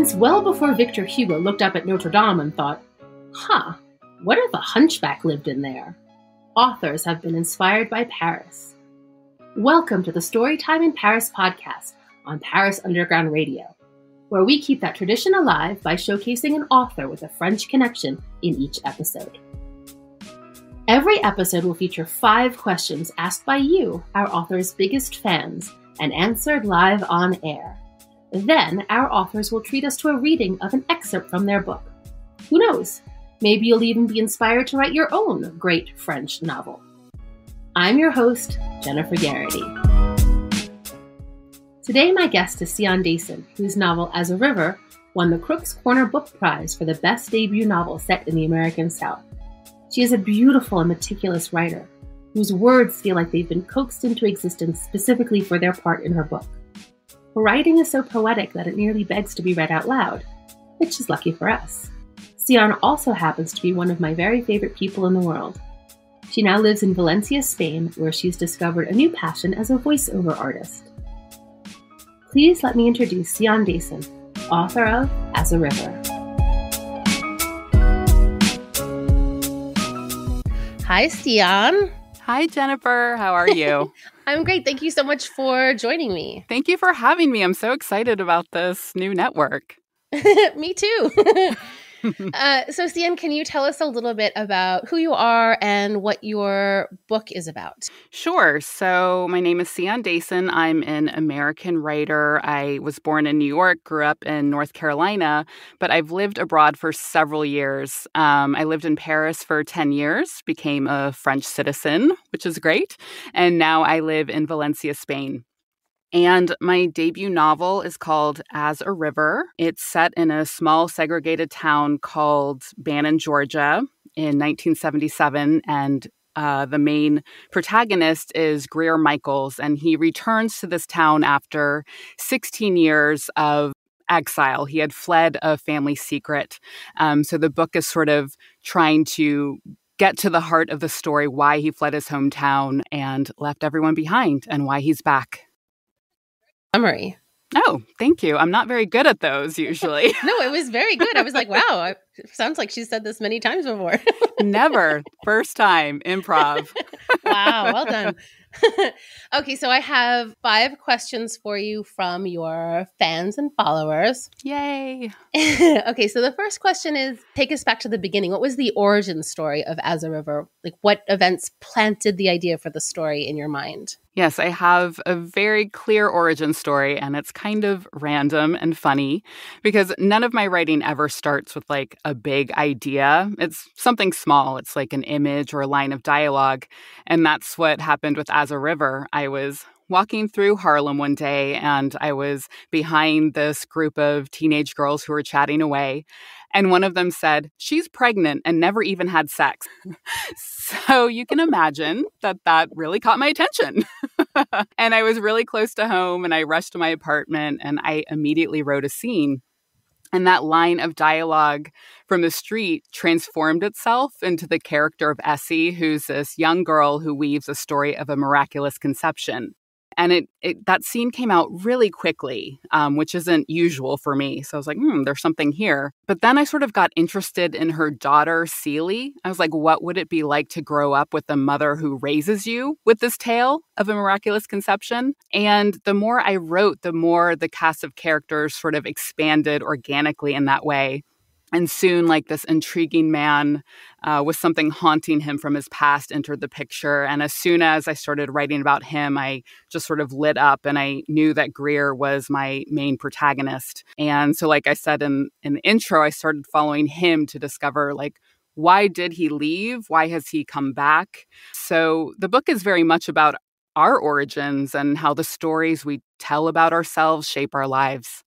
Since well before Victor Hugo looked up at Notre Dame and thought, what if a hunchback lived in there? Authors have been inspired by Paris. Welcome to the Storytime in Paris podcast on Paris Underground Radio, where we keep that tradition alive by showcasing an author with a French connection in each episode. Every episode will feature 5 questions asked by you, our author's biggest fans, and answered live on air. Then, our authors will treat us to a reading of an excerpt from their book. Who knows? Maybe you'll even be inspired to write your own great French novel. I'm your host, Jennifer Garrity. Today, my guest is Sion Dayson, whose novel As a River won the Crook's Corner Book Prize for the best debut novel set in the American South. She is a beautiful and meticulous writer, whose words feel like they've been coaxed into existence specifically for their part in her book. Her writing is so poetic that it nearly begs to be read out loud, which is lucky for us. Sion also happens to be one of my very favorite people in the world. She now lives in Valencia, Spain, where she's discovered a new passion as a voiceover artist. Please let me introduce Sion Dayson, author of As a River. Hi, Sion. Hi, Jennifer. How are you? I'm great. Thank you so much for joining me. Thank you for having me. I'm so excited about this new network. Me too. So, Sion, can you tell us a little bit about who you are and what your book is about? Sure. So my name is Sion Dayson. I'm an American writer. I was born in New York, grew up in North Carolina, but I've lived abroad for several years. I lived in Paris for 10 years, became a French citizen, which is great. And now I live in Valencia, Spain. And my debut novel is called As a River. It's set in a small segregated town called Bannon, Georgia in 1977. And the main protagonist is Greer Michaels. And he returns to this town after 16 years of exile. He had fled a family secret. So the book is sort of trying to get to the heart of the story, why he fled his hometown and left everyone behind and why he's back. Summary. Oh, thank you. I'm not very good at those usually. No, it was very good. I was like, wow, it sounds like she's said this many times before. Never. First time. Improv. Wow, well done. Okay, so I have 5 questions for you from your fans and followers. Yay. Okay, so the first question is, take us back to the beginning. What was the origin story of As a River? Like, what events planted the idea for the story in your mind? Yes, I have a very clear origin story, and it's kind of random and funny because none of my writing ever starts with like a big idea. It's something small. It's like an image or a line of dialogue. And that's what happened with As a River. I was walking through Harlem one day, and I was behind this group of teenage girls who were chatting away. And one of them said, "She's pregnant and never even had sex." So you can imagine that really caught my attention. And I was really close to home, and I rushed to my apartment, and I immediately wrote a scene. And that line of dialogue from the street transformed itself into the character of Essie, who's this young girl who weaves a story of a miraculous conception. And that scene came out really quickly, which isn't usual for me. So I was like, there's something here. But then I sort of got interested in her daughter, Celie. I was like, what would it be like to grow up with a mother who raises you with this tale of a miraculous conception? And the more I wrote, the more the cast of characters sort of expanded organically in that way. And soon, like this intriguing man with something haunting him from his past entered the picture. And as soon as I started writing about him, I just sort of lit up and I knew that Greer was my main protagonist. And so like I said in the intro, I started following him to discover like, why did he leave? Why has he come back? So the book is very much about our origins and how the stories we tell about ourselves shape our lives.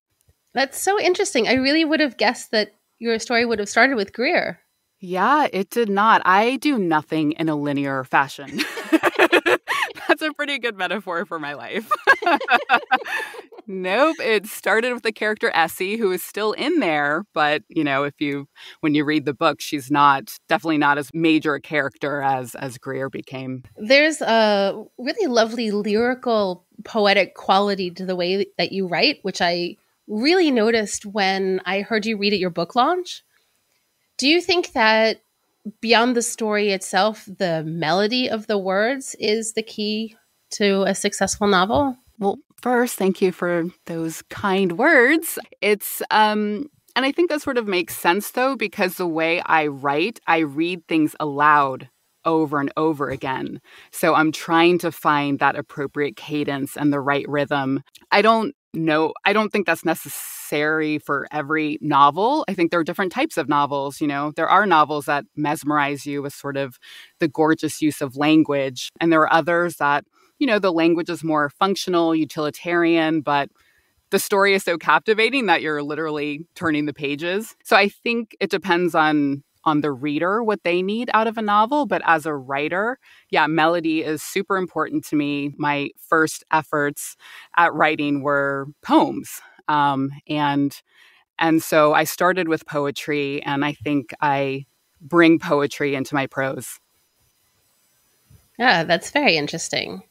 That's so interesting. I really would have guessed that your story would have started with Greer. Yeah, it did not. I do nothing in a linear fashion. That's a pretty good metaphor for my life. Nope. It started with the character Essie, who is still in there. But, when you read the book, she's definitely not as major a character as Greer became. There's a really lovely lyrical, poetic quality to the way that you write, which I really noticed when I heard you read at your book launch. Do you think that beyond the story itself, the melody of the words is the key to a successful novel? Well, first, thank you for those kind words. And I think that sort of makes sense, though, because the way I write, I read things aloud over and over again. So I'm trying to find that appropriate cadence and the right rhythm. I don't think that's necessary for every novel. I think there are different types of novels. There are novels that mesmerize you with sort of the gorgeous use of language. And there are others that, the language is more functional, utilitarian, but the story is so captivating that you're literally turning the pages. So I think it depends on the reader, what they need out of a novel. But as a writer, yeah, melody is super important to me. My first efforts at writing were poems. And so I started with poetry, and I think I bring poetry into my prose. Yeah, that's very interesting.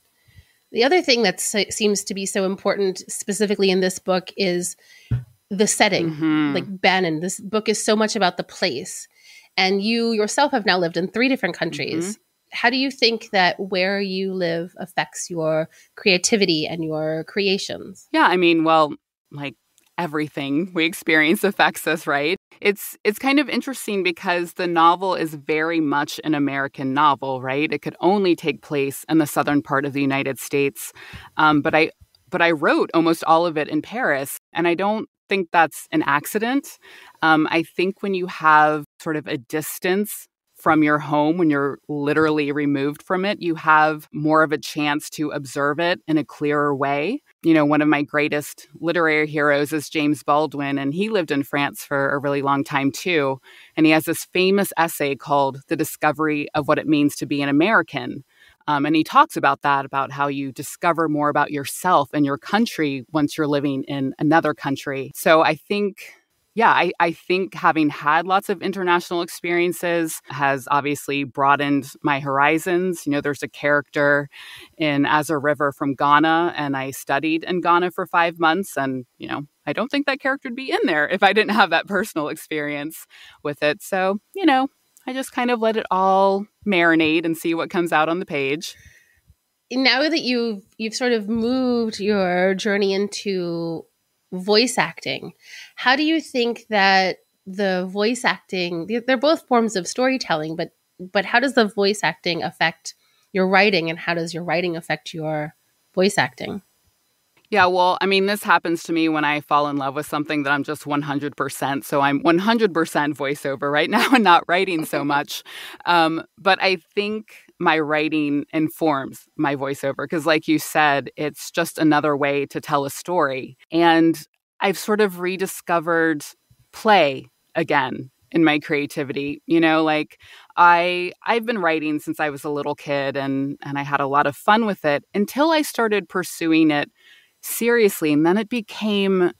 The other thing that seems to be so important specifically in this book is the setting. Mm-hmm. Like Bannon, this book is so much about the place. And you yourself have now lived in 3 different countries. Mm-hmm. How do you think that where you live affects your creativity and your creations? Yeah, I mean, well, like everything we experience affects us, right? It's kind of interesting because the novel is very much an American novel, right? It could only take place in the southern part of the United States. But I wrote almost all of it in Paris, and I don't think that's an accident. I think when you have sort of a distance from your home, when you're literally removed from it, you have more of a chance to observe it in a clearer way. One of my greatest literary heroes is James Baldwin, and he lived in France for a really long time too. And he has this famous essay called The Discovery of What It Means to Be an American. And he talks about that, about how you discover more about yourself and your country once you're living in another country. So I think, I think having had lots of international experiences has obviously broadened my horizons. There's a character in As a River from Ghana, and I studied in Ghana for 5 months. And, I don't think that character would be in there if I didn't have that personal experience with it. So, I just kind of let it all marinate and see what comes out on the page. Now that you've sort of moved your journey into voice acting, how do you think that the voice acting, they're both forms of storytelling, but how does the voice acting affect your writing, and how does your writing affect your voice acting? Yeah, well, I mean, this happens to me when I fall in love with something that I'm just 100%. So I'm 100% voiceover right now and not writing so much. But I think my writing informs my voiceover because, like you said, it's just another way to tell a story. And I've sort of rediscovered play again in my creativity. I've been writing since I was a little kid, and I had a lot of fun with it until I started pursuing it seriously. And then it became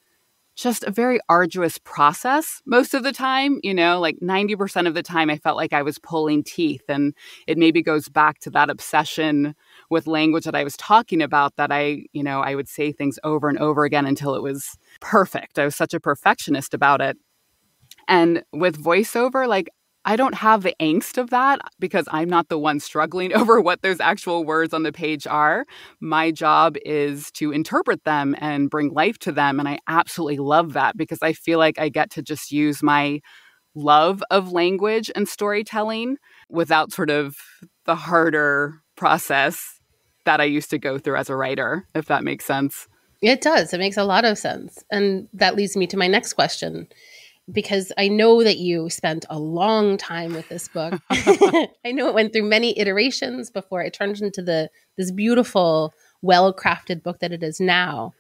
just a very arduous process most of the time. 90% of the time I felt like I was pulling teeth. And it maybe goes back to that obsession with language that I was talking about, that I would say things over and over again until it was perfect. I was such a perfectionist about it. And with voiceover, I don't have the angst of that because I'm not the one struggling over what those actual words on the page are. My job is to interpret them and bring life to them. And I absolutely love that because I feel like I get to just use my love of language and storytelling without sort of the harder process that I used to go through as a writer, if that makes sense. It does. It makes a lot of sense. And that leads me to my next question, because I know that you spent a long time with this book. I know it went through many iterations before it turned into this beautiful, well-crafted book that it is now.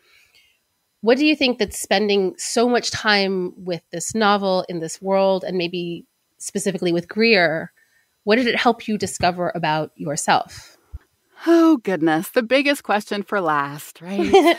What do you think that spending so much time with this novel in this world, and maybe specifically with Greer, what did it help you discover about yourself? Oh, goodness. The biggest question for last, right?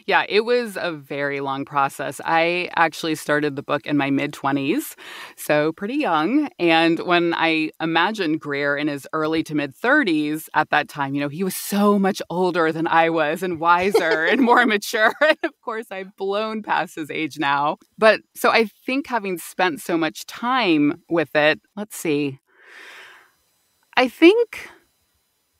Yeah, it was a very long process. I actually started the book in my mid-20s, so pretty young. And when I imagined Greer in his early to mid-30s at that time, he was so much older than I was and wiser and more mature. And of course, I've blown past his age now. But so I think having spent so much time with it, let's see. I think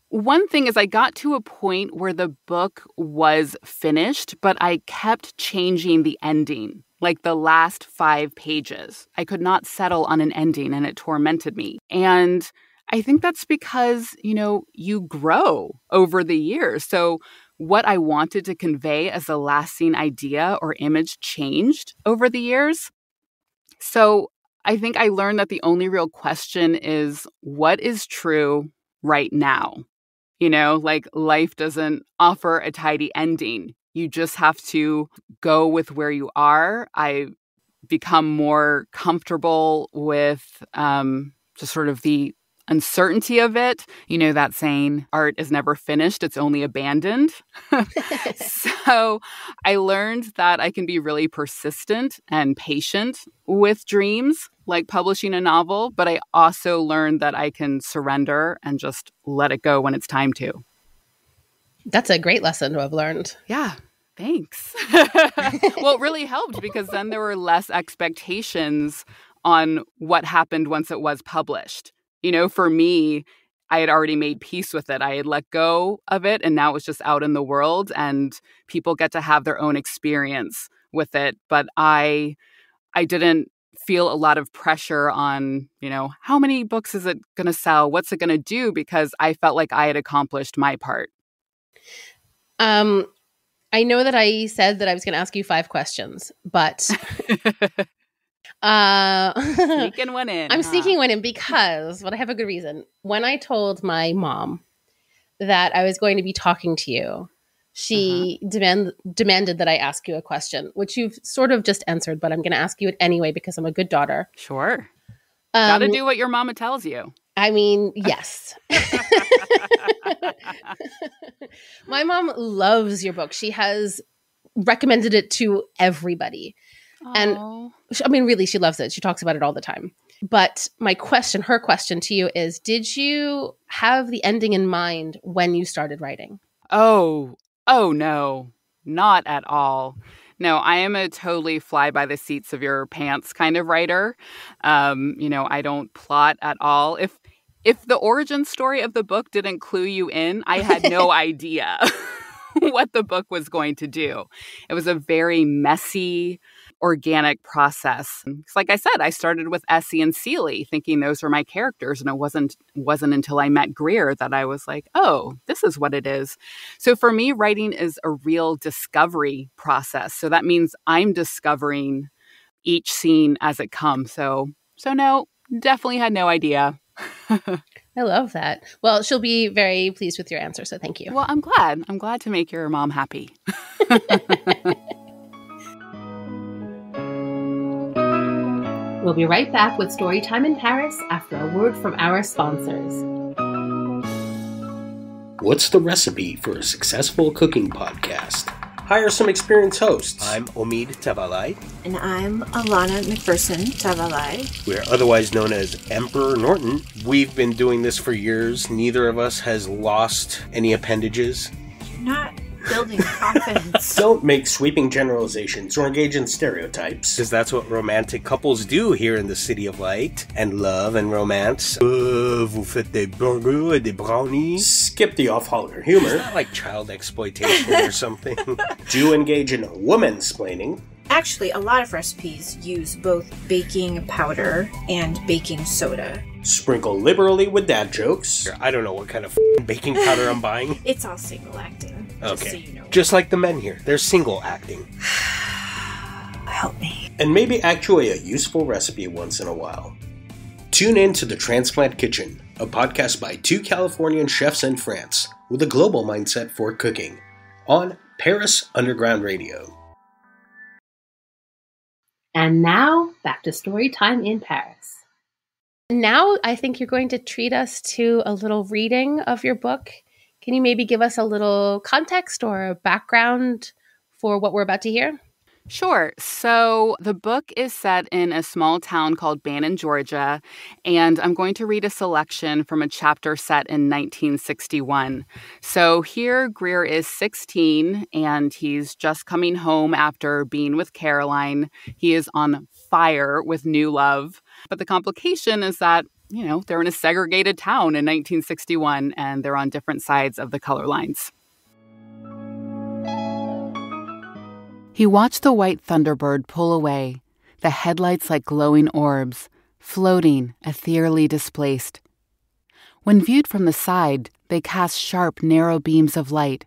one thing is I got to a point where the book was finished, but I kept changing the ending, like the last 5 pages. I could not settle on an ending, and it tormented me. And I think that's because, you grow over the years. So what I wanted to convey as a lasting idea or image changed over the years. So I think I learned that the only real question is, what is true right now? Like life doesn't offer a tidy ending. You just have to go with where you are. I become more comfortable with just sort of the uncertainty of it. That saying, art is never finished, it's only abandoned. So I learned that I can be really persistent and patient with dreams, like publishing a novel, but I also learned that I can surrender and just let it go when it's time to. That's a great lesson to have learned. Yeah. Thanks. Well, it really helped because then there were less expectations on what happened once it was published. For me, I had already made peace with it. I had let go of it, and now it was just out in the world, and people get to have their own experience with it. But I didn't feel a lot of pressure on, how many books is it going to sell? What's it going to do? Because I felt like I had accomplished my part. I know that I said that I was going to ask you 5 questions, but sneaking one in. I'm sneaking one in because, I have a good reason. When I told my mom that I was going to be talking to you, she demanded that I ask you a question, which you've sort of just answered, but I'm going to ask you it anyway because I'm a good daughter. Sure. Gotta do what your mama tells you. I mean, yes. My mom loves your book. She has recommended it to everybody. Aww. And really, she loves it. She talks about it all the time. But her question to you is, did you have the ending in mind when you started writing? Oh, no, not at all. No, I am a totally fly by the seats of your pants kind of writer. I don't plot at all. If the origin story of the book didn't clue you in, I had no idea what the book was going to do. It was a very messy, organic process. Like I said, I started with Essie and Seeley, thinking those were my characters, and it wasn't until I met Greer that I was like, oh, this is what it is. So for me, writing is a real discovery process. So that means I'm discovering each scene as it comes. So no, definitely had no idea. I love that. Well, she'll be very pleased with your answer, so thank you. Well, I'm glad. I'm glad to make your mom happy. We'll be right back with Storytime in Paris after a word from our sponsors. What's the recipe for a successful cooking podcast? Hire some experienced hosts. I'm Omid Tavalai. And I'm Alana McPherson Tavalai. We're otherwise known as Emperor Norton. We've been doing this for years. Neither of us has lost any appendages. You're not building confidence. Don't make sweeping generalizations or engage in stereotypes. Because that's what romantic couples do here in the City of Light. And love and romance. Vous faites des burgers et des brownies. Skip the off-holiday humor. It's not like child exploitation or something. Do engage in womansplaining. Actually, a lot of recipes use both baking powder and baking soda. Sprinkle liberally with dad jokes. I don't know what kind of baking powder I'm buying. It's all single acting. Just Okay. so you know. Just like the men here. They're single acting. Help me. And maybe actually a useful recipe once in a while. Tune in to The Transplant Kitchen, a podcast by 2 Californian chefs in France with a global mindset for cooking, on Paris Underground Radio. And now, back to Storytime in Paris. Now I think you're going to treat us to a little reading of your book Can you maybe give us a little context or background for what we're about to hear? Sure. So the book is set in a small town called Bannon, Georgia, and I'm going to read a selection from a chapter set in 1961. So here Greer is 16, and he's just coming home after being with Caroline. He is on fire with new love. But the complication is that, they're in a segregated town in 1961, and they're on different sides of the color lines. He watched the white Thunderbird pull away, the headlights like glowing orbs, floating, ethereally displaced. When viewed from the side, they cast sharp, narrow beams of light,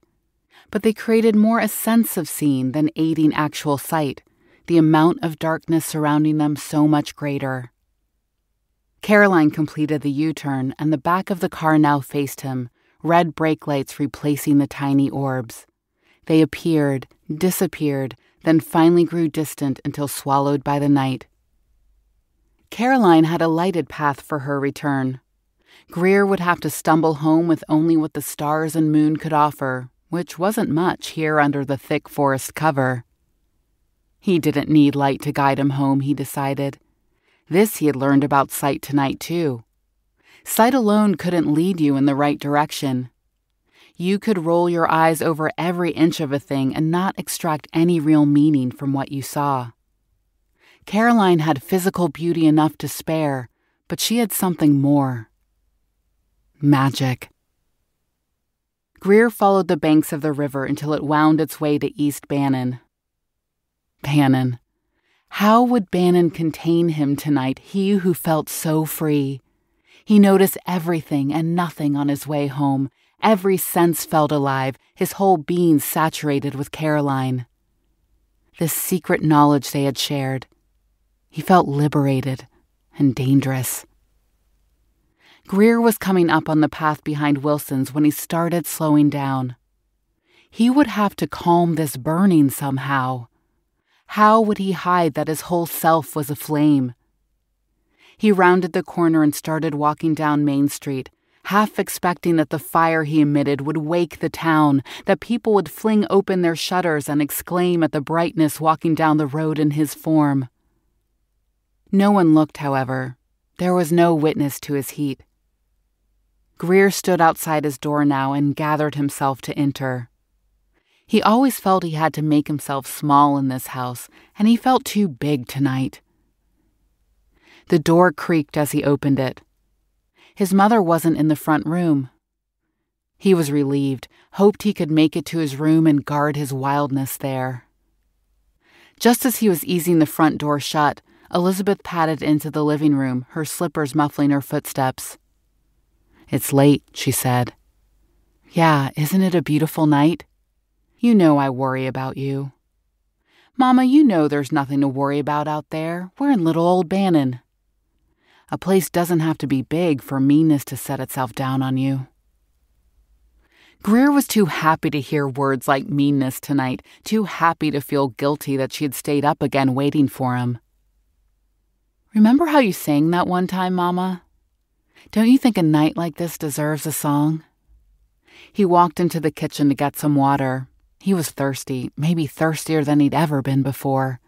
but they created more a sense of seeing than aiding actual sight, the amount of darkness surrounding them so much greater. Caroline completed the U-turn, and the back of the car now faced him, red brake lights replacing the tiny orbs. They appeared, disappeared, then finally grew distant until swallowed by the night. Caroline had a lighted path for her return. Greer would have to stumble home with only what the stars and moon could offer, which wasn't much here under the thick forest cover. He didn't need light to guide him home, he decided. This he had learned about sight tonight, too. Sight alone couldn't lead you in the right direction. You could roll your eyes over every inch of a thing and not extract any real meaning from what you saw. Caroline had physical beauty enough to spare, but she had something more. Magic. Greer followed the banks of the river until it wound its way to East Bannon. Bannon. How would Bannon contain him tonight, he who felt so free? He noticed everything and nothing on his way home. Every sense felt alive, his whole being saturated with Caroline. This secret knowledge they had shared. He felt liberated and dangerous. Greer was coming up on the path behind Wilson's when he started slowing down. He would have to calm this burning somehow. How would he hide that his whole self was aflame? He rounded the corner and started walking down Main Street, half expecting that the fire he emitted would wake the town, that people would fling open their shutters and exclaim at the brightness walking down the road in his form. No one looked, however. There was no witness to his heat. Greer stood outside his door now and gathered himself to enter. He always felt he had to make himself small in this house, and he felt too big tonight. The door creaked as he opened it. His mother wasn't in the front room. He was relieved, hoped he could make it to his room and guard his wildness there. Just as he was easing the front door shut, Elizabeth padded into the living room, her slippers muffling her footsteps. "It's late," she said. "Yeah, isn't it a beautiful night? You know I worry about you." "Mama, you know there's nothing to worry about out there. We're in little old Bannon." A place doesn't have to be big for meanness to set itself down on you. Greer was too happy to hear words like meanness tonight, too happy to feel guilty that she had stayed up again waiting for him. "Remember how you sang that one time, Mama? Don't you think a night like this deserves a song?" He walked into the kitchen to get some water. He was thirsty, maybe thirstier than he'd ever been before.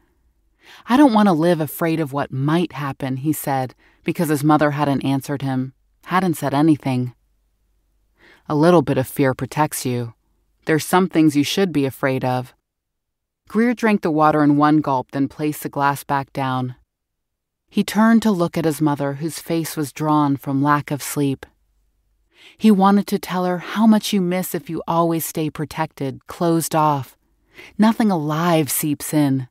"I don't want to live afraid of what might happen," he said, because his mother hadn't answered him, hadn't said anything. "A little bit of fear protects you. There's some things you should be afraid of." Greer drank the water in one gulp, then placed the glass back down. He turned to look at his mother, whose face was drawn from lack of sleep. He wanted to tell her how much you miss if you always stay protected, closed off. Nothing alive seeps in.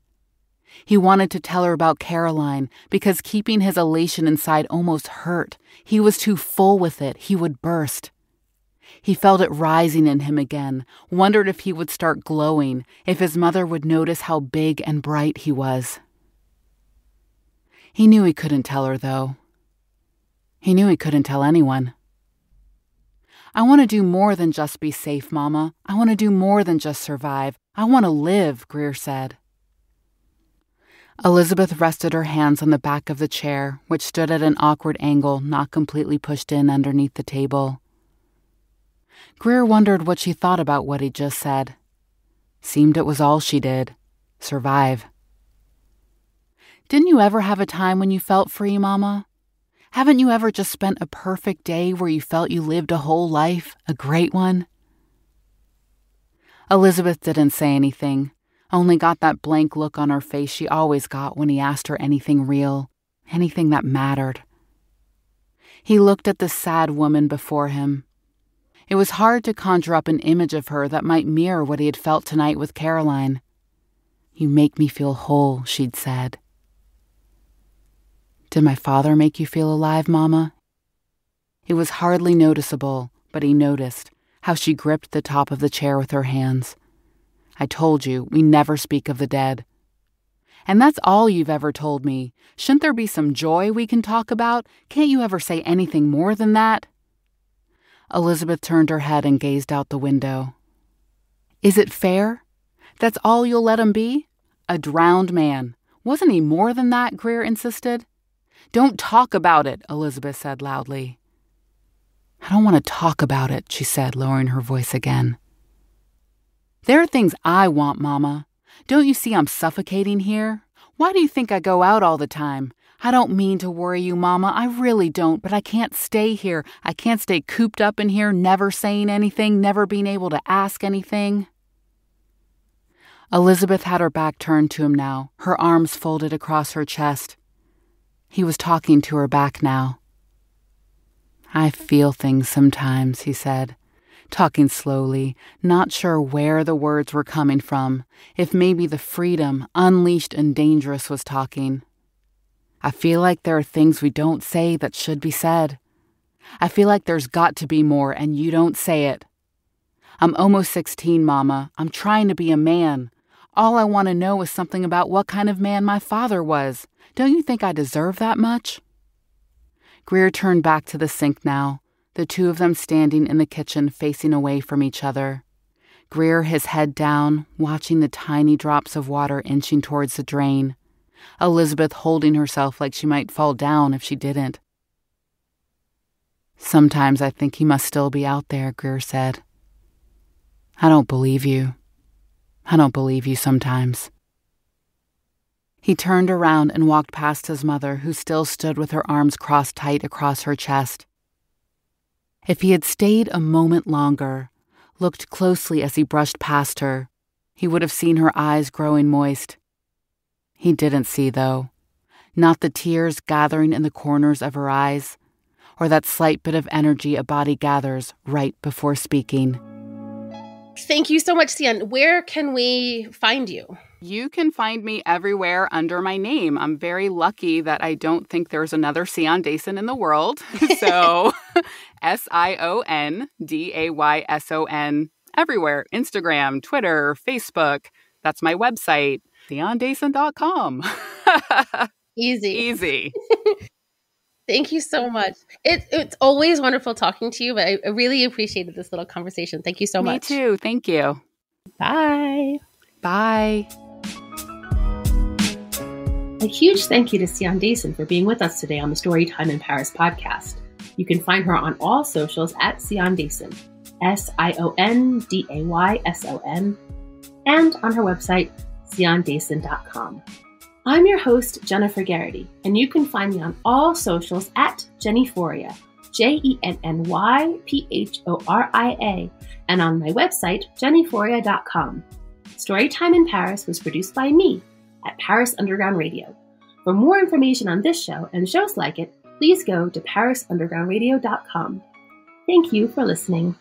He wanted to tell her about Caroline, because keeping his elation inside almost hurt. He was too full with it. He would burst. He felt it rising in him again, wondered if he would start glowing, if his mother would notice how big and bright he was. He knew he couldn't tell her, though. He knew he couldn't tell anyone. "I want to do more than just be safe, Mama. I want to do more than just survive. I want to live," Greer said. Elizabeth rested her hands on the back of the chair, which stood at an awkward angle, not completely pushed in underneath the table. Greer wondered what she thought about what he'd just said. Seemed it was all she did. Survive. Didn't you ever have a time when you felt free, Mama? Haven't you ever just spent a perfect day where you felt you lived a whole life, a great one? Elizabeth didn't say anything, only got that blank look on her face she always got when he asked her anything real, anything that mattered. He looked at the sad woman before him. It was hard to conjure up an image of her that might mirror what he had felt tonight with Caroline. "You make me feel whole," she'd said. "Did my father make you feel alive, Mama?" It was hardly noticeable, but he noticed how she gripped the top of the chair with her hands. "I told you, we never speak of the dead." "And that's all you've ever told me. Shouldn't there be some joy we can talk about? Can't you ever say anything more than that?" Elizabeth turned her head and gazed out the window. "Is it fair? That's all you'll let him be? A drowned man. Wasn't he more than that?" Greer insisted. "Don't talk about it," Elizabeth said loudly. "I don't want to talk about it," she said, lowering her voice again. "There are things I want, Mama. Don't you see I'm suffocating here? Why do you think I go out all the time? I don't mean to worry you, Mama. I really don't, but I can't stay here. I can't stay cooped up in here, never saying anything, never being able to ask anything." Elizabeth had her back turned to him now, her arms folded across her chest. He was talking to her back now. "I feel things sometimes," he said, talking slowly, not sure where the words were coming from, if maybe the freedom, unleashed and dangerous, was talking. "I feel like there are things we don't say that should be said. I feel like there's got to be more, and you don't say it. I'm almost 16, Mama. I'm trying to be a man. All I want to know is something about what kind of man my father was. Don't you think I deserve that much?" Greer turned back to the sink now, the two of them standing in the kitchen facing away from each other. Greer, his head down, watching the tiny drops of water inching towards the drain. Elizabeth holding herself like she might fall down if she didn't. "Sometimes I think he must still be out there," Greer said. "I don't believe you. I don't believe you sometimes." He turned around and walked past his mother, who still stood with her arms crossed tight across her chest. If he had stayed a moment longer, looked closely as he brushed past her, he would have seen her eyes growing moist. He didn't see, though. Not the tears gathering in the corners of her eyes, or that slight bit of energy a body gathers right before speaking. Thank you so much, Sion. Where can we find you? You can find me everywhere under my name. I'm very lucky that I don't think there's another Sion Dayson in the world. So SionDayson everywhere. Instagram, Twitter, Facebook. That's my website, siondayson.com. Easy. Thank you so much. It's always wonderful talking to you, but I really appreciated this little conversation. Thank you so much. Me too. Thank you. Bye. Bye. A huge thank you to Sion Dayson for being with us today on the Storytime in Paris podcast. You can find her on all socials at Sion Dayson, SionDayson, and on her website, siondayson.com. I'm your host, Jennifer Garrity, and you can find me on all socials at Jennyphoria, JENNYPHORIA, and on my website, jennyphoria.com. Storytime in Paris was produced by me at Paris Underground Radio. For more information on this show and shows like it, please go to parisundergroundradio.com. Thank you for listening.